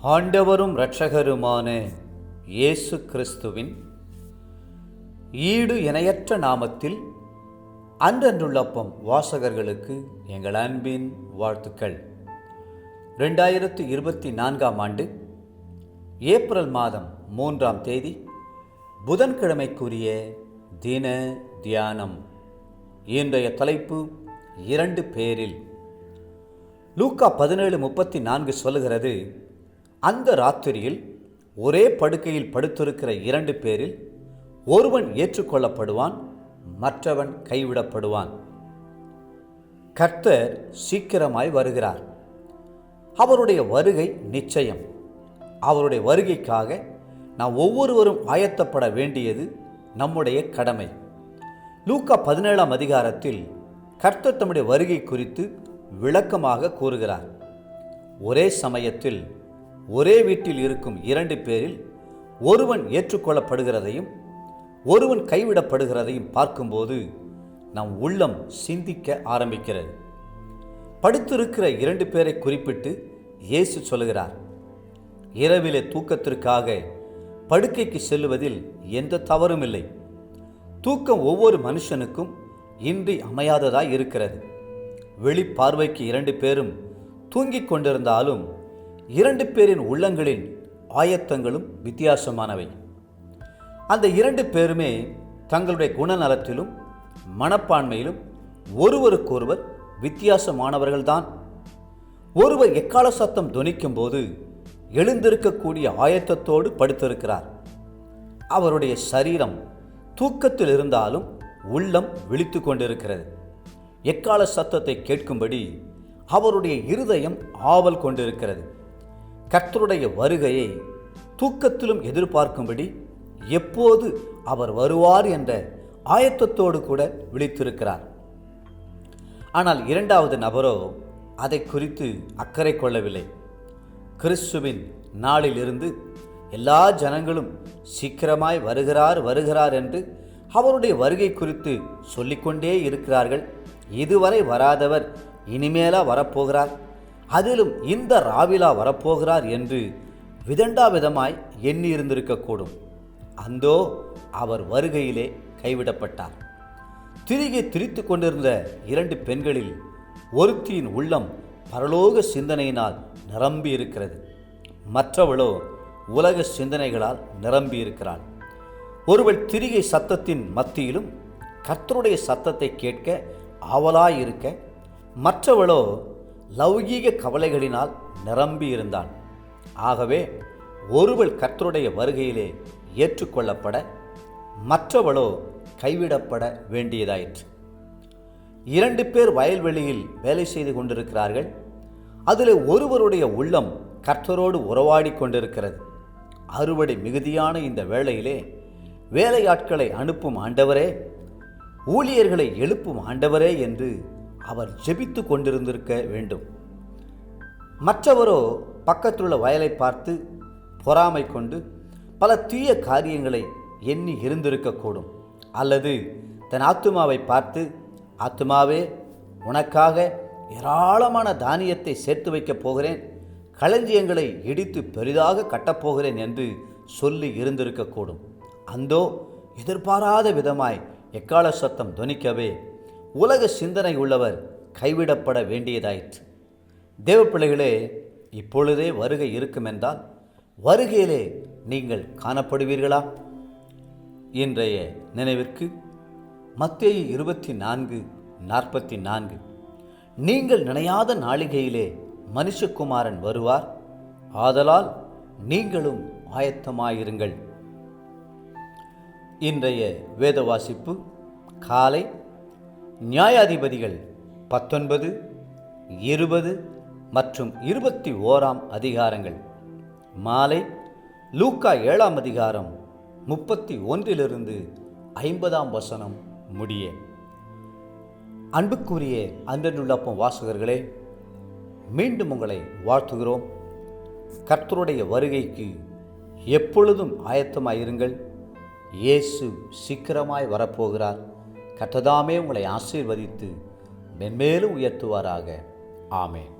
ஆண்டவரும் இரட்சகருமான இயேசு கிறிஸ்துவின் ஈடு இணையற்ற நாமத்தில் அன்றன்றுள்ளப்பம் வாசகர்களுக்கு எங்கள் அன்பின் வாழ்த்துக்கள். 2024 ஆண்டு ஏப்ரல் மாதம் 3ஆம் தேதி புதன்கிழமைக்குரிய தின தியானம். இன்றைய தலைப்பு 2 பேரில். லூக்கா 17:34 சொல்லுகிறது, அந்த ராத்திரியில் ஒரே படுக்கையில் படுத்திருக்கிற 2 பேரில் ஒருவன் ஏற்றுக்கொள்ளப்படுவான், மற்றவன் கைவிடப்படுவான். கர்த்தர் சீக்கிரமாய் வருகிறார். அவருடைய வருகை நிச்சயம். அவருடைய வருகைக்காக நாம் ஒவ்வொருவரும் ஆயத்தப்பட வேண்டியது நம்முடைய கடமை. லூக்கா 17ஆம் அதிகாரத்தில் கர்த்தர் தம்முடைய வருகை குறித்து விளக்கமாக கூறுகிறார். ஒரே சமயத்தில் ஒரே வீட்டில் இருக்கும் 2 பேரில் ஒருவன் ஏற்றுக்கொள்ளப்படுகிறதையும் ஒருவன் கைவிடப்படுகிறதையும் பார்க்கும்போது நம் உள்ளம் சிந்திக்க ஆரம்பிக்கிறது. படுத்திருக்கிற 2 பேரை குறிப்பிட்டு இயேசு சொல்லுகிறார், இரவிலே தூக்கத்திற்காக படுக்கைக்கு செல்லுவதில் எந்த தவறும் இல்லை. தூக்கம் ஒவ்வொரு மனுஷனுக்கும் இன்றி அமையாததாய் இருக்கிறது. வெளிப்பார்வைக்கு 2 பேரும் தூங்கிக் கொண்டிருந்தாலும் 2 பேரின் உள்ளங்களின் ஆயத்தங்களும் வித்தியாசமானவை. அந்த 2 பேருமே தங்களுடைய குணநலத்திலும் மனப்பான்மையிலும் ஒருவருக்கொருவர் வித்தியாசமானவர்கள்தான். ஒருவர் எக்கால சத்தம் தொனிக்கும் போது எழுந்திருக்கக்கூடிய ஆயத்தத்தோடு படுத்திருக்கிறார். அவருடைய சரீரம் தூக்கத்தில் இருந்தாலும் உள்ளம் விழித்து கொண்டிருக்கிறது. எக்கால சத்தத்தை கேட்கும்படி அவருடைய இருதயம் ஆவல் கொண்டிருக்கிறது. கர்த்தருடைய வருகையை தூக்கத்திலும் எதிர்பார்க்கும்படி எப்போது அவர் வருவார் என்ற ஆயத்தத்தோடு கூட விழித்திருக்கிறார். ஆனால் 2வது நபரோ அதை குறித்து அக்கறை கொள்ளவில்லை. கிறிஸ்துவின் நாளிலிருந்து எல்லா ஜனங்களும் சீக்கிரமாய் வருகிறார் என்று அவருடைய வருகை குறித்து சொல்லிக்கொண்டே இருக்கிறார்கள். இதுவரை வராதவர் இனிமேலா வரப்போகிறார், அதிலும் இந்த ராவிலா வரப்போகிறார் என்று விதண்டாவிதமாய் எண்ணி இருந்திருக்கக்கூடும். அந்தோ அவர் வருகையிலே கைவிடப்பட்டார். திரிகை திரித்து கொண்டிருந்த 2 பெண்களில் ஒருத்தியின் உள்ளம் பரலோக சிந்தனையினால் நிரம்பி இருக்கிறது. மற்றவளோ உலக சிந்தனைகளால் நிரம்பி இருக்கிறாள். ஒருவள் திரிகை சத்தத்தின் மத்தியிலும் கர்த்தருடைய சத்தத்தை கேட்க ஆவலாயிருக்க, மற்றவளோ லௌகீக கவலைகளினால் நிரம்பி இருந்தாள். ஆகவே ஒருவள் கர்த்தருடைய வருகையிலே ஏற்றுக்கொள்ளப்பட, மற்றவளோ கைவிடப்பட வேண்டியதாயிற்று. 2 பேர் வயல்வெளியில் வேலை செய்து கொண்டிருக்கிறார்கள். அதில் ஒருவருடைய உள்ளம் கர்த்தரோடு உறவாடி கொண்டிருக்கிறது. அறுவடை மிகுதியான இந்த வேளையிலே வேலையாட்களை அனுப்பும் ஆண்டவரே, ஊழியர்களை எழுப்பும் ஆண்டவரே என்று அவர் ஜெபித்து கொண்டிருந்திருக்க வேண்டும். மற்றவரோ பக்கத்துள்ள வயலை பார்த்து பொறாமை கொண்டு பல தீய காரியங்களை எண்ணி இருந்திருக்கக்கூடும். அல்லது தன் ஆத்துமாவை பார்த்து, ஆத்துமாவே, உனக்காக ஏராளமான தானியத்தை சேர்த்து வைக்கப் போகிறேன், களஞ்சியங்களை இடித்து பெரிதாக கட்டப்போகிறேன் என்று சொல்லி இருந்திருக்கக்கூடும். அந்தோ எதிர்பாராத விதமாய் எக்கால சத்தம் தொனிக்கவே உலக சிந்தனை உள்ளவர் கைவிடப்பட வேண்டியதாயிற்று. தேவ பிள்ளைகளே, இப்பொழுதே வருகை இருக்குமென்றால் வருகையிலே நீங்கள் காணப்படுவீர்களா? இன்றைய நினைவிற்கு மத்தேயு 24:44, நீங்கள் நினையாத நாளிகையிலே மனுஷகுமாரன் வருவார், ஆதலால் நீங்களும் ஆயத்தமாயிருங்கள். இன்றைய வேத வாசிப்பு காலை நியாயாதிபதிகள் 19, 20 மற்றும் 21ஆம் அதிகாரங்கள். மாலை லூக்கா 7ஆம் அதிகாரம் 31 50ஆம் வசனம் முடிய. அன்புக்குரிய அன்றன்றுள்ளப்பம் வாசகர்களே, மீண்டும் உங்களை வாழ்த்துகிறோம். கர்த்தருடைய வருகைக்கு எப்பொழுதும் ஆயத்தமாயிருங்கள். இயேசு சீக்கிரமாய் வரப்போகிறார். கர்த்ததாமே உங்களை ஆசீர்வதித்து மென்மேலும் உயர்த்துவாராக. ஆமென்.